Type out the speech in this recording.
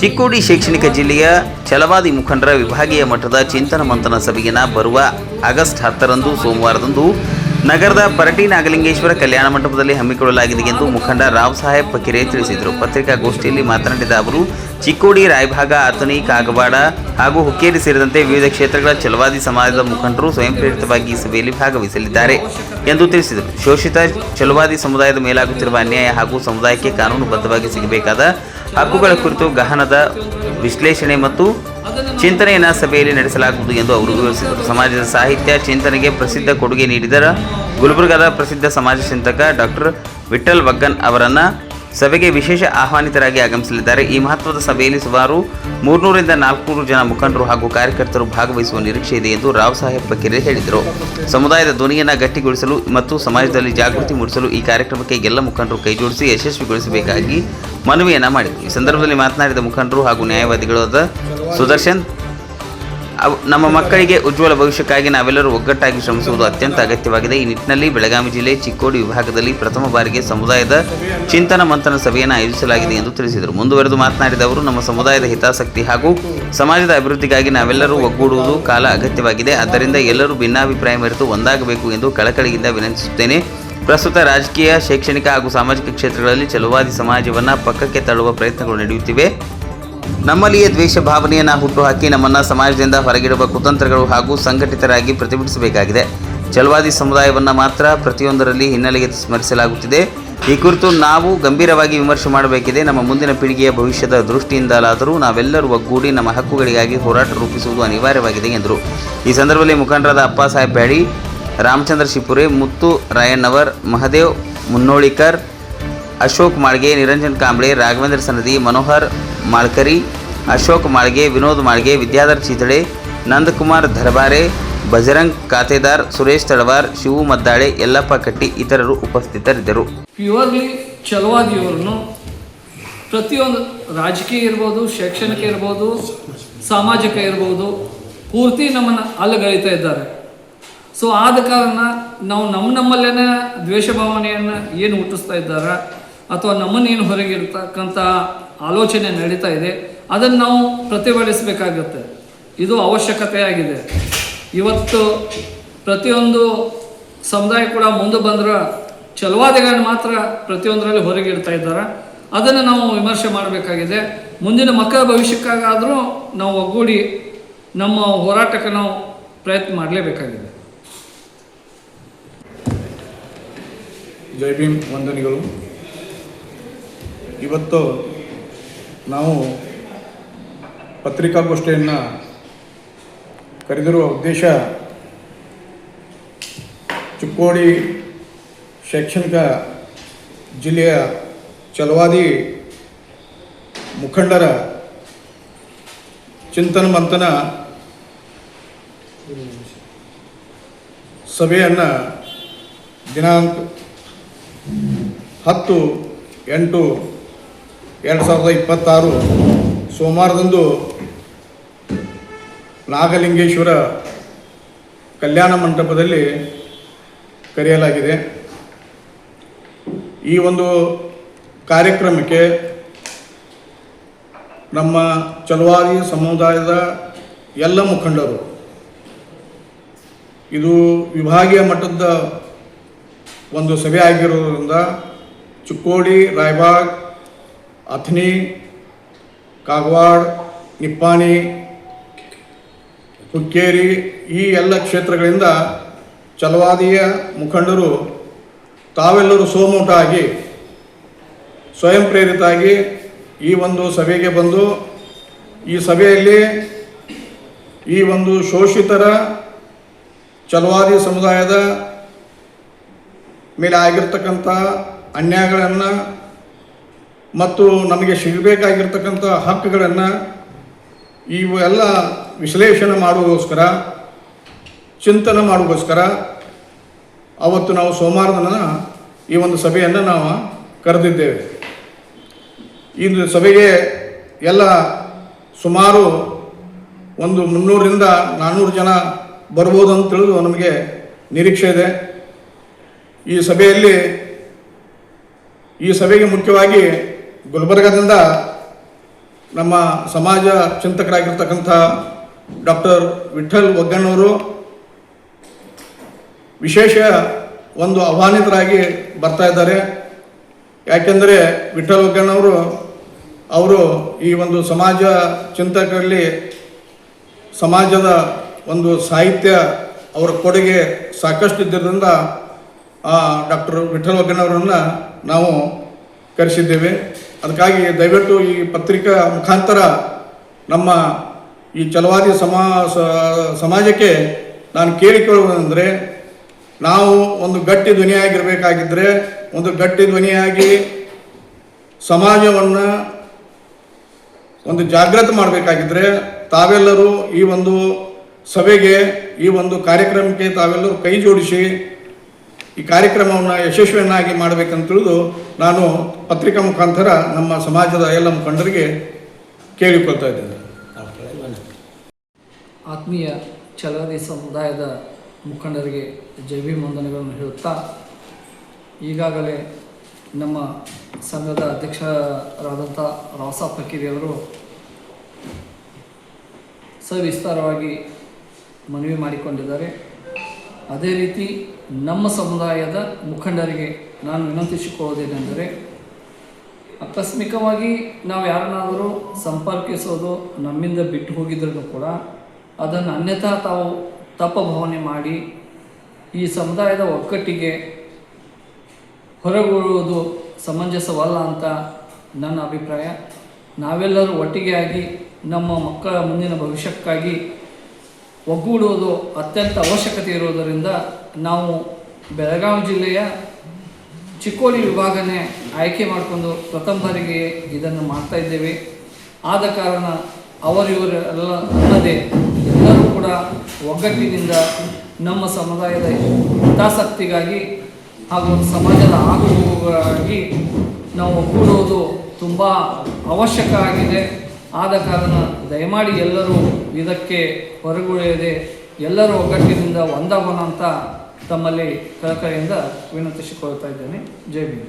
ಚಿಕ್ಕೋಡಿ ಶೈಕ್ಷಣಿಕ ಜಿಲ್ಲೆಯ ಛಲವಾದಿ ಮುಖಂಡರ ವಿಭಾಗೀಯ ಮಟ್ಟದ ಚಿಂತನ ಮಂಥನ ಸಭೆಯನ್ನು ಬರುವ ಆಗಸ್ಟ್ 10ರಂದು ಸೋಮವಾರದಂದು ನಗರದ ಪರಟಿ ನಾಗಲಿಂಗೇಶ್ವರ ಕಲ್ಯಾಣ ಮಂಟಪದಲ್ಲಿ ಹಮ್ಮಿಕೊಳ್ಳಲಾಗಿದೆ ಎಂದು ಮುಖಂಡ ರಾವ್ ಸಾಹೇಬ್ ಫಕೀರೆ ತಿಳಿಸಿದರು. ಪತ್ರಿಕಾಗೋಷ್ಠಿಯಲ್ಲಿ ಮಾತನಾಡಿದ ಅವರು, ಚಿಕ್ಕೋಡಿ, ರಾಯಭಾಗ, ಅಥಣಿ, ಕಾಗವಾಡ ಹಾಗೂ ಹುಕ್ಕೇರಿ ಸೇರಿದಂತೆ ವಿವಿಧ ಕ್ಷೇತ್ರಗಳ ಛಲವಾದಿ ಸಮಾಜದ ಮುಖಂಡರು ಸ್ವಯಂ ಪ್ರೇರಿತವಾಗಿ ಈ ಸಭೆಯಲ್ಲಿ ಭಾಗವಹಿಸಲಿದ್ದಾರೆ ಎಂದು ತಿಳಿಸಿದರು. ಶೋಷಿತ ಛಲವಾದಿ ಸಮುದಾಯದ ಮೇಲಾಗುತ್ತಿರುವ ಅನ್ಯಾಯ ಹಾಗೂ ಸಮುದಾಯಕ್ಕೆ ಕಾನೂನುಬದ್ಧವಾಗಿ ಸಿಗಬೇಕಾದ ಹಕ್ಕುಗಳ ಕುರಿತು ಗಹನದ ವಿಶ್ಲೇಷಣೆ ಮತ್ತು ಚಿಂತನೆಯನ್ನು ಸಭೆಯಲ್ಲಿ ನಡೆಸಲಾಗುವುದು ಎಂದು ಅವರು ವಿವರಿಸಿದರು. ಸಮಾಜದ ಸಾಹಿತ್ಯ ಚಿಂತನೆಗೆ ಪ್ರಸಿದ್ಧ ಕೊಡುಗೆ ನೀಡಿದ ಗುಲ್ಬರ್ಗಾದ ಪ್ರಸಿದ್ಧ ಸಮಾಜ ಚಿಂತಕ ಡಾಕ್ಟರ್ ವಿಠಲ್ ವಗ್ಗನ್ ಅವರನ್ನು ಸಭೆಗೆ ವಿಶೇಷ ಆಹ್ವಾನಿತರಾಗಿ ಆಗಮಿಸಲಿದ್ದಾರೆ. ಈ ಮಹತ್ವದ ಸಭೆಯಲ್ಲಿ ಸುಮಾರು 300 ರಿಂದ 400 ಜನ ಮುಖಂಡರು ಹಾಗೂ ಕಾರ್ಯಕರ್ತರು ಭಾಗವಹಿಸುವ ನಿರೀಕ್ಷೆ ಇದೆ ಎಂದು ರಾವ್ ಸಾಹೇಬ್ ಫಕೀರೆ ಹೇಳಿದರು. ಸಮುದಾಯದ ಧ್ವನಿಯನ್ನು ಗಟ್ಟಿಗೊಳಿಸಲು ಮತ್ತು ಸಮಾಜದಲ್ಲಿ ಜಾಗೃತಿ ಮೂಡಿಸಲು ಈ ಕಾರ್ಯಕ್ರಮಕ್ಕೆ ಎಲ್ಲ ಮುಖಂಡರು ಕೈಜೋಡಿಸಿ ಯಶಸ್ವಿಗೊಳಿಸಬೇಕಾಗಿ ಮನವಿಯನ್ನು ಮಾಡಿದರು. ಈ ಸಂದರ್ಭದಲ್ಲಿ ಮಾತನಾಡಿದ ಮುಖಂಡರು ಹಾಗೂ ನ್ಯಾಯವಾದಿಗಳಾದ ಸುದರ್ಶನ್, ನಮ್ಮ ಮಕ್ಕಳಿಗೆ ಉಜ್ವಲ ಭವಿಷ್ಯಕ್ಕಾಗಿ ನಾವೆಲ್ಲರೂ ಒಗ್ಗಟ್ಟಾಗಿ ಶ್ರಮಿಸುವುದು ಅತ್ಯಂತ ಅಗತ್ಯವಾಗಿದೆ. ಈ ನಿಟ್ಟಿನಲ್ಲಿ ಬೆಳಗಾವಿ ಜಿಲ್ಲೆ ಚಿಕ್ಕೋಡಿ ವಿಭಾಗದಲ್ಲಿ ಪ್ರಥಮ ಬಾರಿಗೆ ಸಮುದಾಯದ ಚಿಂತನ ಮಂಥನ ಸಭೆಯನ್ನು ಆಯೋಜಿಸಲಾಗಿದೆ ಎಂದು ತಿಳಿಸಿದರು. ಮುಂದುವರೆದು ಮಾತನಾಡಿದ ಅವರು, ನಮ್ಮ ಸಮುದಾಯದ ಹಿತಾಸಕ್ತಿ ಹಾಗೂ ಸಮಾಜದ ಅಭಿವೃದ್ಧಿಗಾಗಿ ನಾವೆಲ್ಲರೂ ಒಗ್ಗೂಡುವುದು ಕಾಲ ಅಗತ್ಯವಾಗಿದೆ. ಆದ್ದರಿಂದ ಎಲ್ಲರೂ ಭಿನ್ನಾಭಿಪ್ರಾಯ ಮರೆತು ಒಂದಾಗಬೇಕು ಎಂದು ಕಳಕಳಿಯಿಂದ ವಿನಂತಿಸುತ್ತೇನೆ. ಪ್ರಸ್ತುತ ರಾಜಕೀಯ, ಶೈಕ್ಷಣಿಕ ಹಾಗೂ ಸಾಮಾಜಿಕ ಕ್ಷೇತ್ರಗಳಲ್ಲಿ ಛಲವಾದಿ ಸಮಾಜವನ್ನು ಪಕ್ಕಕ್ಕೆ ತಳ್ಳುವ ಪ್ರಯತ್ನಗಳು ನಡೆಯುತ್ತಿವೆ. ನಮ್ಮಲ್ಲಿಯೇ ದ್ವೇಷ ಭಾವನೆಯನ್ನು ಹುಟ್ಟುಹಾಕಿ ನಮ್ಮನ್ನು ಸಮಾಜದಿಂದ ಹೊರಗಿಡುವ ಕುತಂತ್ರಗಳು ಹಾಗೂ ಸಂಘಟಿತರಾಗಿ ಪ್ರತಿಭಟಿಸಬೇಕಾಗಿದೆ. ಛಲವಾದಿ ಸಮುದಾಯವನ್ನು ಮಾತ್ರ ಪ್ರತಿಯೊಂದರಲ್ಲಿ ಹಿನ್ನೆಲೆಗೆ ಸ್ಮರಿಸಲಾಗುತ್ತಿದೆ. ಈ ಕುರಿತು ನಾವು ಗಂಭೀರವಾಗಿ ವಿಮರ್ಶೆ ಮಾಡಬೇಕಿದೆ. ನಮ್ಮ ಮುಂದಿನ ಪೀಳಿಗೆಯ ಭವಿಷ್ಯದ ದೃಷ್ಟಿಯಿಂದಲಾದರೂ ನಾವೆಲ್ಲರೂ ಒಗ್ಗೂಡಿ ನಮ್ಮ ಹಕ್ಕುಗಳಿಗಾಗಿ ಹೋರಾಟ ರೂಪಿಸುವುದು ಅನಿವಾರ್ಯವಾಗಿದೆ ಎಂದರು. ಈ ಸಂದರ್ಭದಲ್ಲಿ ಮುಖಂಡರಾದ ಅಪ್ಪ ಸಾಹೇಬ್ ಬ್ಯಾಡಿ, ರಾಮಚಂದ್ರ ಶಿಪುರೆ, ಮುತ್ತು ರಾಯಣ್ಣವರ್, ಮಹದೇವ್ ಮುನ್ನೋಳಿಕರ್, ಅಶೋಕ್ ಮಾಳ್ಗೆ, ನಿರಂಜನ್ ಕಾಂಬ್ಳೆ, ರಾಘವೇಂದ್ರ ಸನದಿ, ಮನೋಹರ್ ಮಾಳ್ಕರಿ, ಅಶೋಕ್ ಮಾಳ್ಗೆ, ವಿನೋದ್ ಮಾಳ್ಗೆ, ವಿದ್ಯಾಧರ್ ಚಿತಳೆ, ನಂದಕುಮಾರ್ ಧರಬಾರೆ, ಬಜರಂಗ್ ಖಾತೆದಾರ್, ಸುರೇಶ್ ತಳವಾರ್, ಶಿವು ಮದ್ದಾಳೆ, ಯಲ್ಲಪ್ಪ ಕಟ್ಟಿ ಇತರರು ಉಪಸ್ಥಿತರಿದ್ದರು. ಪ್ಯೂರ್ಲಿ ಛಲವಾದಿಯವರನ್ನು ಪ್ರತಿಯೊಂದು ರಾಜಕೀಯ ಇರ್ಬೋದು, ಶೈಕ್ಷಣಿಕ ಇರ್ಬೋದು, ಸಾಮಾಜಿಕ ಇರ್ಬೋದು, ಪೂರ್ತಿ ನಮ್ಮನ್ನು ಅಲ್ಲಗಳಿತಾ ಇದ್ದಾರೆ. ಸೊ ಆದ ಕಾರಣ ನಾವು ನಮ್ಮಲ್ಲೇ ದ್ವೇಷ ಭಾವನೆಯನ್ನು ಏನು ಹುಟ್ಟಿಸ್ತಾ ಇದ್ದಾರೆ ಅಥವಾ ನಮ್ಮನ್ನೇನು ಹೊರಗಿರ್ತಕ್ಕಂಥ ಆಲೋಚನೆ ನಡೀತಾ ಇದೆ, ಅದನ್ನು ನಾವು ಪ್ರತಿಭಟಿಸಬೇಕಾಗತ್ತೆ. ಇದು ಅವಶ್ಯಕತೆಯಾಗಿದೆ. ಇವತ್ತು ಪ್ರತಿಯೊಂದು ಸಮುದಾಯ ಕೂಡ ಮುಂದೆ ಬಂದ್ರೆ ಛಲವಾದಿಗಳನ್ನ ಮಾತ್ರ ಪ್ರತಿಯೊಂದರಲ್ಲಿ ಹೊರಗಿಡ್ತಾ ಇದ್ದಾರೆ. ಅದನ್ನು ನಾವು ವಿಮರ್ಶೆ ಮಾಡಬೇಕಾಗಿದೆ. ಮುಂದಿನ ಮಕ್ಕಳ ಭವಿಷ್ಯಕ್ಕಾಗಾದರೂ ನಾವು ಒಗ್ಗೂಡಿ ನಮ್ಮ ಹೋರಾಟಕ್ಕೆ ನಾವು ಪ್ರಯತ್ನ ಮಾಡಲೇಬೇಕಾಗಿದೆ. ಜೈ ಭೀಮ್, ವಂದನೆಗಳು. ಇವತ್ತು ನಾವು ಪತ್ರಿಕಾಗೋಷ್ಠಿಯನ್ನು ಕರೆದಿರುವ ಉದ್ದೇಶ ಚಿಕ್ಕೋಡಿ ಶೈಕ್ಷಣಿಕ ಜಿಲ್ಲೆಯ ಛಲವಾದಿ ಮುಖಂಡರ ಚಿಂತನ ಮಂಥನ ಸಭೆಯನ್ನು ದಿನಾಂಕ 10/8/2026 ಸೋಮವಾರದಂದು ನಾಗಲಿಂಗೇಶ್ವರ ಕಲ್ಯಾಣ ಮಂಟಪದಲ್ಲಿ ಕರೆಯಲಾಗಿದೆ. ಈ ಒಂದು ಕಾರ್ಯಕ್ರಮಕ್ಕೆ ನಮ್ಮ ಛಲವಾದಿ ಸಮುದಾಯದ ಎಲ್ಲ ಮುಖಂಡರು, ಇದು ವಿಭಾಗೀಯ ಮಟ್ಟದ ಒಂದು ಸಭೆ ಆಗಿರೋದ್ರಿಂದ ಚಿಕ್ಕೋಡಿ, ರಾಯಬಾಗ್, ಅಥಣಿ, ಕಾಗವಾಡ, ನಿಪ್ಪಾಣಿ, ಹುಕ್ಕೇರಿ ಈ ಎಲ್ಲ ಕ್ಷೇತ್ರಗಳಿಂದ ಛಲವಾದಿಯ ಮುಖಂಡರು ತಾವೆಲ್ಲರೂ ಸೋಮೋಟಾಗಿ ಸ್ವಯಂ ಪ್ರೇರಿತಾಗಿ ಈ ಒಂದು ಸಭೆಗೆ ಬಂದು ಈ ಸಭೆಯಲ್ಲಿ ಈ ಒಂದು ಶೋಷಿತರ ಛಲವಾದಿ ಸಮುದಾಯದ ಮೇಲೆ ಆಗಿರ್ತಕ್ಕಂಥ ಅನ್ಯಾಯಗಳನ್ನು ಮತ್ತು ನಮಗೆ ಸಿಗಬೇಕಾಗಿರ್ತಕ್ಕಂಥ ಹಕ್ಕುಗಳನ್ನು ಇವೆಲ್ಲ ವಿಶ್ಲೇಷಣೆ ಮಾಡುವುದಕ್ಕೋಸ್ಕರ, ಚಿಂತನೆ ಮಾಡುವುದಕ್ಕೋಸ್ಕರ ಅವತ್ತು ನಾವು ಸೋಮವಾರದ ಈ ಒಂದು ಸಭೆಯನ್ನು ನಾವು ಕರೆದಿದ್ದೇವೆ. ಈ ಸಭೆಗೆ ಎಲ್ಲ ಸುಮಾರು ಒಂದು 300 ರಿಂದ 400 ಜನ ಬರ್ಬೋದು ಅಂತ ತಿಳಿದು ನಮಗೆ ನಿರೀಕ್ಷೆ ಇದೆ. ಈ ಸಭೆಗೆ ಮುಖ್ಯವಾಗಿ ಗುಲ್ಬರ್ಗಾದಿಂದ ನಮ್ಮ ಸಮಾಜ ಚಿಂತಕರಾಗಿರ್ತಕ್ಕಂಥ ಡಾಕ್ಟರ್ ವಿಠ್ಠಲ್ ಒಗ್ಗಣ್ಣವರು ವಿಶೇಷ ಒಂದು ಆಹ್ವಾನಿತರಾಗಿ ಬರ್ತಾ ಇದ್ದಾರೆ. ಯಾಕೆಂದರೆ ವಿಠ್ಠಲ್ ಒಗ್ಗಣ್ಣವರು ಅವರು ಈ ಒಂದು ಸಮಾಜ ಚಿಂತಕರಲ್ಲಿ ಸಮಾಜದ ಒಂದು ಸಾಹಿತ್ಯ ಅವರ ಕೊಡುಗೆ ಸಾಕಷ್ಟು ಇದ್ದರಿಂದ ಡಾಕ್ಟರ್ ವಿಠ್ಠಲ್ ಒಗ್ಗಣ್ಣವರನ್ನು ನಾವು ಕರೆಸಿದ್ದೇವೆ. ಅದಕ್ಕಾಗಿ ದಯವಿಟ್ಟು ಈ ಪತ್ರಿಕಾ ಮುಖಾಂತರ ನಮ್ಮ ಈ ಛಲವಾದಿ ಸಮಾಜಕ್ಕೆ ನಾನು ಕೇಳಿಕೊಳ್ಳುವುದಂದರೆ, ನಾವು ಒಂದು ಗಟ್ಟಿ ಧ್ವನಿಯಾಗಿರಬೇಕಾಗಿದ್ದರೆ, ಒಂದು ಗಟ್ಟಿ ಧ್ವನಿಯಾಗಿ ಸಮಾಜವನ್ನು ಒಂದು ಜಾಗೃತ ಮಾಡಬೇಕಾಗಿದ್ದರೆ ತಾವೆಲ್ಲರೂ ಈ ಒಂದು ಸಭೆಗೆ, ಈ ಒಂದು ಕಾರ್ಯಕ್ರಮಕ್ಕೆ ತಾವೆಲ್ಲರೂ ಕೈ ಜೋಡಿಸಿ ಈ ಕಾರ್ಯಕ್ರಮವನ್ನು ಯಶಸ್ವಿಯನ್ನಾಗಿ ಮಾಡಬೇಕಂತ ತಿಳಿದು ನಾನು ಪತ್ರಿಕಾ ಮುಖಾಂತರ ನಮ್ಮ ಸಮಾಜದ ಎಲ್ಲ ಮುಖಂಡರಿಗೆ ಕೇಳಿಕೊಳ್ತಾ ಇದ್ದೇನೆ. ಆತ್ಮೀಯ ಛಲವಾದಿ ಸಮುದಾಯದ ಮುಖಂಡರಿಗೆ ಜೈ ಭೀಮ್ ವಂದನೆಗಳನ್ನು ಹೇಳುತ್ತಾ, ಈಗಾಗಲೇ ನಮ್ಮ ಸಂಘದ ಅಧ್ಯಕ್ಷರಾದಂಥ ರಾವಸಾಬ್ ಫಕೀರಿಯವರು ಸವಿಸ್ತಾರವಾಗಿ ಮನವಿ ಮಾಡಿಕೊಂಡಿದ್ದಾರೆ. ಅದೇ ರೀತಿ ನಮ್ಮ ಸಮುದಾಯದ ಮುಖಂಡರಿಗೆ ನಾನು ವಿನಂತಿಸಿಕೊಳ್ಳುವುದೇನೆಂದರೆ, ಆಕಸ್ಮಿಕವಾಗಿ ನಾವು ಯಾರನ್ನಾದರೂ ಸಂಪರ್ಕಿಸೋದು ನಮ್ಮಿಂದ ಬಿಟ್ಟು ಹೋಗಿದ್ರೂ ಕೂಡ ಅದನ್ನು ಅನ್ಯಥಾ ತಾವು ತಪ್ಪ ಭಾವನೆ ಮಾಡಿ ಈ ಸಮುದಾಯದ ಒಗ್ಗಟ್ಟಿಗೆ ಹೊರಗುಳುವುದು ಸಮಂಜಸವಲ್ಲ ಅಂತ ನನ್ನ ಅಭಿಪ್ರಾಯ. ನಾವೆಲ್ಲರೂ ಒಟ್ಟಿಗೆ ಆಗಿ ನಮ್ಮ ಮಕ್ಕಳ ಮುಂದಿನ ಭವಿಷ್ಯಕ್ಕಾಗಿ ಒಗ್ಗೂಡುವುದು ಅತ್ಯಂತ ಅವಶ್ಯಕತೆ ಇರುವುದರಿಂದ ನಾವು ಬೆಳಗಾವಿ ಜಿಲ್ಲೆಯ ಚಿಕ್ಕೋಡಿ ವಿಭಾಗನೇ ಆಯ್ಕೆ ಮಾಡಿಕೊಂಡು ಪ್ರಥಮ ಬಾರಿಗೆ ಇದನ್ನು ಮಾಡ್ತಾ ಇದ್ದೇವೆ. ಆದ ಕಾರಣ ಇವರೆಲ್ಲ ಅಲ್ಲದೆ ಎಲ್ಲರೂ ಕೂಡ ಒಗ್ಗಟ್ಟಿನಿಂದ ನಮ್ಮ ಸಮುದಾಯದ ಹಿತಾಸಕ್ತಿಗಾಗಿ ಹಾಗೂ ಸಮಾಜದ ಆಗುವುಗಾಗಿ ನಾವು ಒಗ್ಗೂಡುವುದು ತುಂಬ ಅವಶ್ಯಕ ಆಗಿದೆ. ಆದ ಕಾರಣ ದಯಮಾಡಿ ಎಲ್ಲರೂ ಇದಕ್ಕೆ ಹೊರಗುಳಿಯದೆ ಎಲ್ಲರೂ ಒಗ್ಗಟ್ಟಿನಿಂದ ಒಂದಾಗೋಣ ಅಂತ ತಮ್ಮಲ್ಲಿ ಕಳಕಳಿಯಿಂದ ವಿನಂತಿಸಿಕೊಳ್ತಾ ಇದ್ದೇನೆ. ಜೈ ಭೀಮ್.